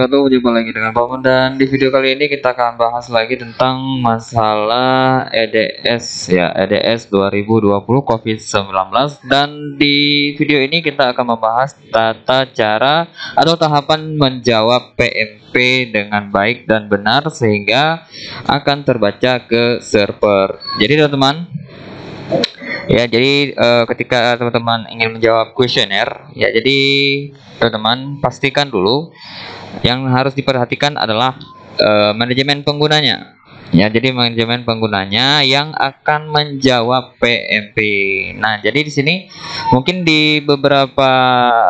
wabarakatuh. Jumpa lagi dengan Paman, dan di video kali ini kita akan bahas lagi tentang masalah EDS ya, EDS 2020 COVID-19. Dan di video ini kita akan membahas tata cara atau tahapan menjawab PMP dengan baik dan benar sehingga akan terbaca ke server. Jadi teman-teman, ketika teman-teman ingin menjawab kuesioner, ya jadi teman-teman pastikan dulu yang harus diperhatikan adalah manajemen penggunanya. Ya, jadi manajemen penggunanya yang akan menjawab PMP. Nah, jadi di sini mungkin di beberapa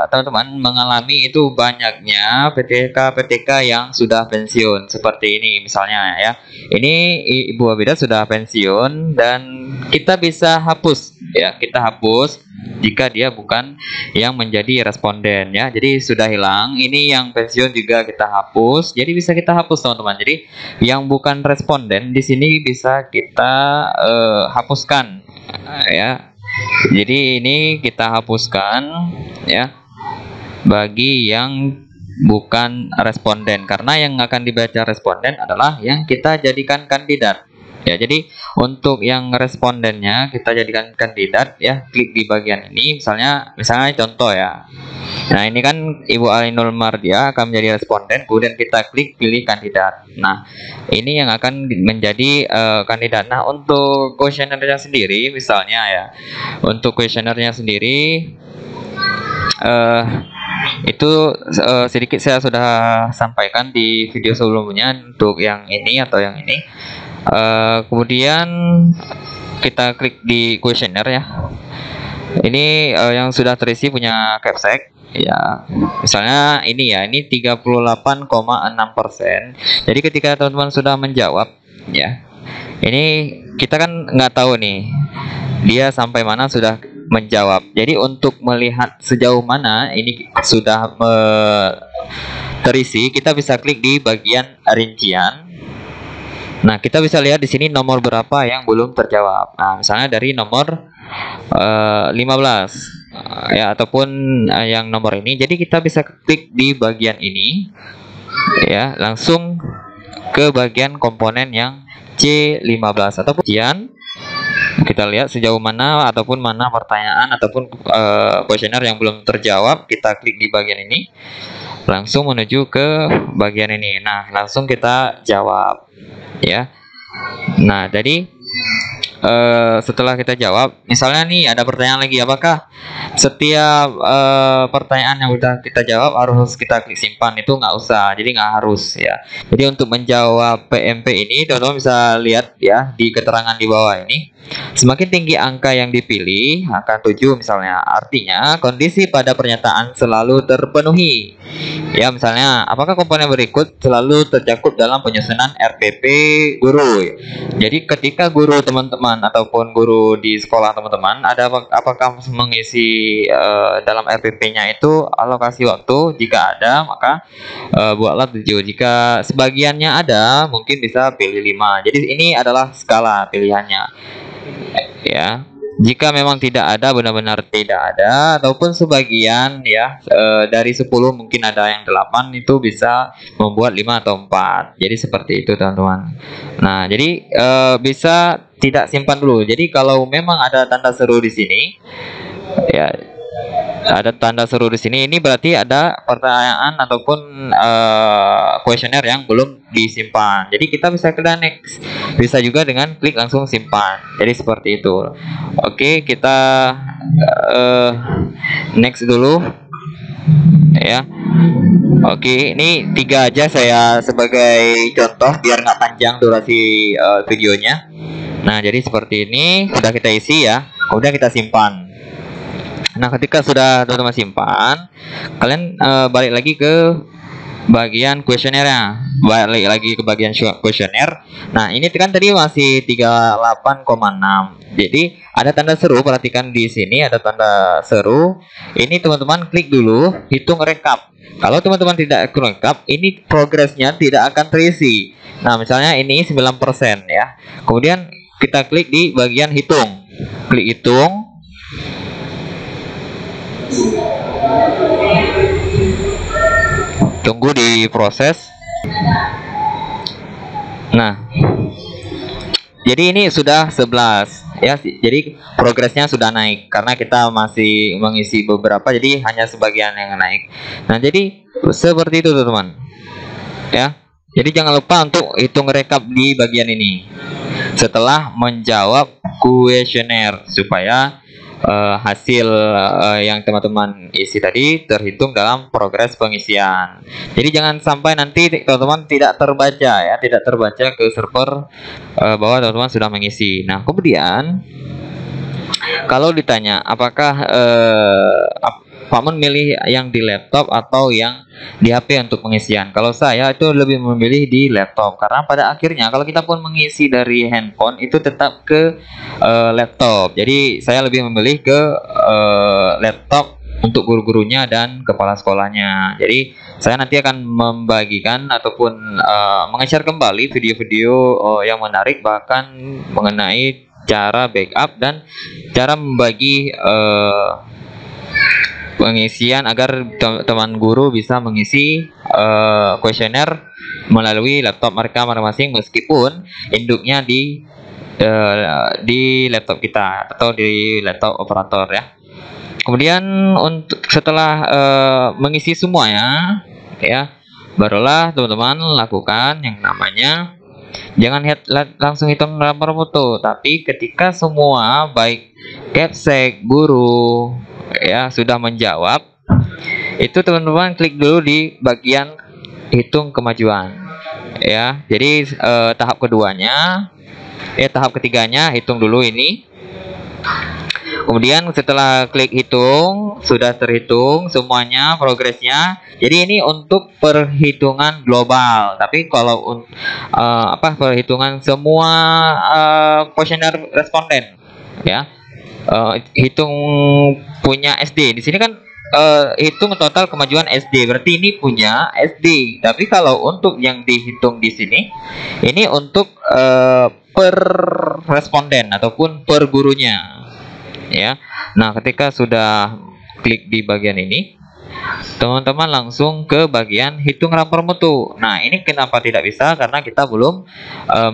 teman-teman mengalami itu banyaknya PTK yang sudah pensiun seperti ini misalnya ya. Ini Ibu Abida sudah pensiun dan kita bisa hapus ya, kita hapus jika dia bukan yang menjadi responden ya. Jadi sudah hilang. Ini yang pensiun juga kita hapus. Jadi bisa kita hapus teman-teman. Jadi yang bukan responden di sini bisa kita hapuskan ya. Jadi ini kita hapuskan ya bagi yang bukan responden, karena yang akan dibaca responden adalah yang kita jadikan kandidat. Ya, jadi untuk yang respondennya kita jadikan kandidat ya, klik di bagian ini misalnya contoh ya. Nah, ini kan Ibu Ainul Mardia akan menjadi responden, kemudian kita klik pilih kandidat. Nah, ini yang akan menjadi kandidat. Nah, untuk kuesionernya sendiri misalnya ya. Untuk kuesionernya sendiri itu sedikit saya sudah sampaikan di video sebelumnya untuk yang ini atau yang ini. Kemudian kita klik di kuesioner ya. Ini yang sudah terisi punya Capsec ya. Misalnya ini ya, ini 38,6%. Jadi ketika teman-teman sudah menjawab ya, ini kita kan nggak tahu nih dia sampai mana sudah menjawab. Jadi untuk melihat sejauh mana ini sudah terisi, kita bisa klik di bagian rincian. Nah, kita bisa lihat di sini nomor berapa yang belum terjawab. Nah, misalnya dari nomor 15 ya, ataupun yang nomor ini. Jadi kita bisa klik di bagian ini ya, langsung ke bagian komponen yang C15 ataupun ujian. Kita lihat sejauh mana ataupun mana pertanyaan ataupun kuesioner yang belum terjawab. Kita klik di bagian ini, langsung menuju ke bagian ini. Nah, langsung kita jawab ya. Nah, jadi setelah kita jawab, misalnya nih ada pertanyaan lagi, apakah setiap pertanyaan yang udah kita jawab harus kita klik simpan? Itu nggak usah, jadi nggak harus ya. Jadi untuk menjawab PMP ini teman-teman bisa lihat ya di keterangan di bawah ini. Semakin tinggi angka yang dipilih, angka 7 misalnya, artinya kondisi pada pernyataan selalu terpenuhi. Ya, misalnya, apakah komponen berikut selalu tercakup dalam penyusunan RPP guru? Jadi ketika guru teman-teman ataupun guru di sekolah teman-teman apakah mengisi dalam RPP-nya itu alokasi waktu? Jika ada, maka buatlah 7. Jika sebagiannya ada, mungkin bisa pilih 5. Jadi ini adalah skala pilihannya. Ya, jika memang tidak ada, benar-benar tidak ada, ataupun sebagian ya, dari 10 mungkin ada yang 8, itu bisa membuat 5 atau 4. Jadi seperti itu teman-teman. Nah, jadi bisa tidak simpan dulu. Jadi kalau memang ada tanda seru di sini ya, ada tanda seru di sini, ini berarti ada pertanyaan ataupun kuesioner yang belum disimpan. Jadi kita bisa klik next. Bisa juga dengan klik langsung simpan. Jadi seperti itu. Oke, kita next dulu ya. Oke, ini 3 aja saya sebagai contoh biar nggak panjang durasi videonya. Nah, jadi seperti ini sudah kita isi ya. Udah kita simpan. Nah, ketika sudah teman-teman simpan, kalian balik lagi ke bagian kuesionernya. Balik lagi ke bagian kuesioner. Nah, ini kan tadi masih 38,6. Jadi ada tanda seru, perhatikan di sini ada tanda seru. Ini teman-teman klik dulu, hitung rekap. Kalau teman-teman tidak rekap, ini progresnya tidak akan terisi. Nah, misalnya ini 9% ya. Kemudian kita klik di bagian hitung. Klik hitung. tunggu di proses. Nah, jadi ini sudah 11 ya, jadi progresnya sudah naik karena kita masih mengisi beberapa, jadi hanya sebagian yang naik. Nah, jadi seperti itu teman-teman ya. Jadi jangan lupa untuk hitung rekap di bagian ini setelah menjawab kuesioner supaya hasil yang teman-teman isi tadi terhitung dalam progres pengisian. Jadi jangan sampai nanti teman-teman tidak terbaca ya, tidak terbaca ke server bahwa teman-teman sudah mengisi. Nah, kemudian kalau ditanya apakah Pak Mun milih yang di laptop atau yang di HP untuk pengisian? Kalau saya itu lebih memilih di laptop karena pada akhirnya kalau kita pun mengisi dari handphone itu tetap ke laptop. Jadi saya lebih memilih ke laptop untuk guru-gurunya dan kepala sekolahnya. Jadi saya nanti akan membagikan ataupun meng-share kembali video-video yang menarik bahkan mengenai cara backup dan cara membagi pengisian agar teman guru bisa mengisi kuesioner melalui laptop mereka masing-masing meskipun induknya di laptop kita atau di laptop operator ya. Kemudian untuk setelah mengisi semuanya ya, barulah teman-teman lakukan yang namanya jangan langsung hitung rapor foto, tapi ketika semua baik capsek, guru ya sudah menjawab, itu teman-teman klik dulu di bagian hitung kemajuan ya. Jadi tahap keduanya tahap ketiganya hitung dulu ini. Kemudian setelah klik hitung sudah terhitung semuanya progresnya. Jadi ini untuk perhitungan global, tapi kalau perhitungan semua kuesioner responden ya, hitung punya SD. Di sini kan hitung total kemajuan SD, berarti ini punya SD. Tapi kalau untuk yang dihitung di sini, ini untuk per responden ataupun per gurunya, ya. Nah, ketika sudah klik di bagian ini, teman-teman langsung ke bagian hitung rapor mutu. Nah, ini kenapa tidak bisa? Karena kita belum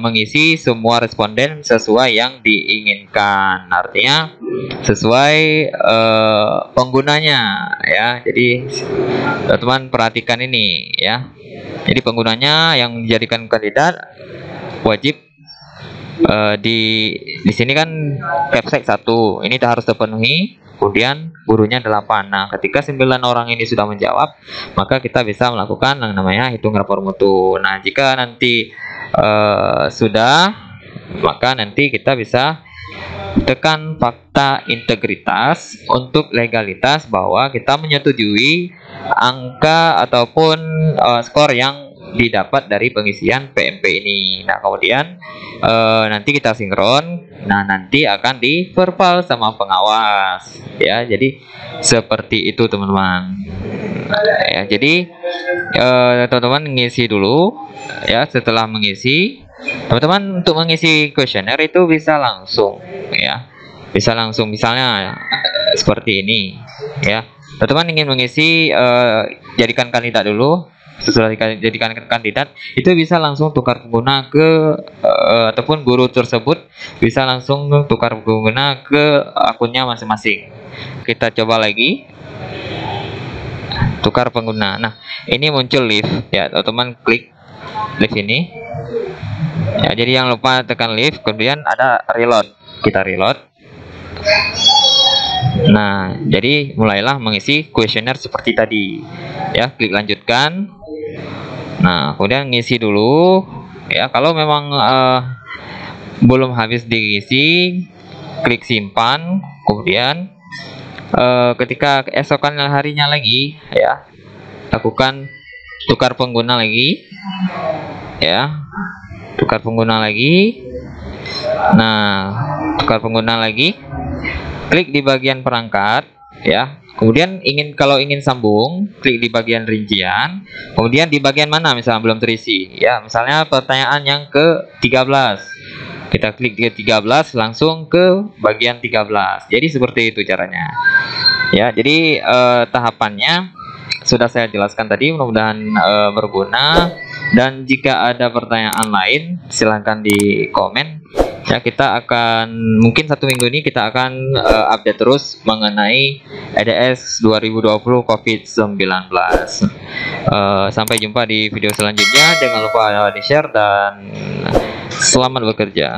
mengisi semua responden sesuai yang diinginkan. Artinya sesuai penggunanya ya. Jadi teman-teman perhatikan ini ya. Jadi penggunanya yang dijadikan kandidat wajib di sini kan capsek 1 ini harus terpenuhi, kemudian gurunya 8. Nah, ketika 9 orang ini sudah menjawab, maka kita bisa melakukan yang namanya hitung rapor mutu. Nah, jika nanti sudah, maka nanti kita bisa tekan fakta integritas untuk legalitas bahwa kita menyetujui angka ataupun skor yang didapat dari pengisian PMP ini. Nah, kemudian nanti kita sinkron. Nah, nanti akan diverval sama pengawas ya. Jadi seperti itu teman-teman ya. Jadi teman-teman mengisi dulu ya. Setelah mengisi, teman-teman untuk mengisi kuesioner itu bisa langsung ya, bisa langsung misalnya seperti ini ya. Teman-teman ingin mengisi jadikan kandidat dulu. Setelah dijadikan kandidat, itu bisa langsung tukar pengguna ke ataupun guru tersebut bisa langsung tukar pengguna ke akunnya masing-masing. Kita coba lagi tukar pengguna. Nah, ini muncul lift ya, teman-teman klik lift ini ya. Jadi jangan lupa tekan lift, kemudian ada reload, kita reload. Nah, jadi mulailah mengisi kuesioner seperti tadi ya. Klik lanjutkan. Nah, kemudian ngisi dulu ya. Kalau memang belum habis diisi, klik simpan. Kemudian ketika keesokan harinya lagi ya, lakukan tukar pengguna lagi ya, tukar pengguna lagi. Nah, tukar pengguna lagi, klik di bagian perangkat ya. Kemudian kalau ingin sambung, klik di bagian rincian. Kemudian di bagian mana misalnya belum terisi ya, misalnya pertanyaan yang ke-13, kita klik di 13 langsung ke bagian 13. Jadi seperti itu caranya ya. Jadi tahapannya sudah saya jelaskan tadi, mudah-mudahan berguna. Dan jika ada pertanyaan lain silahkan di komen ya. Kita akan mungkin 1 minggu ini kita akan update terus mengenai EDS 2020 COVID-19. Sampai jumpa di video selanjutnya. Jangan lupa di share dan selamat bekerja.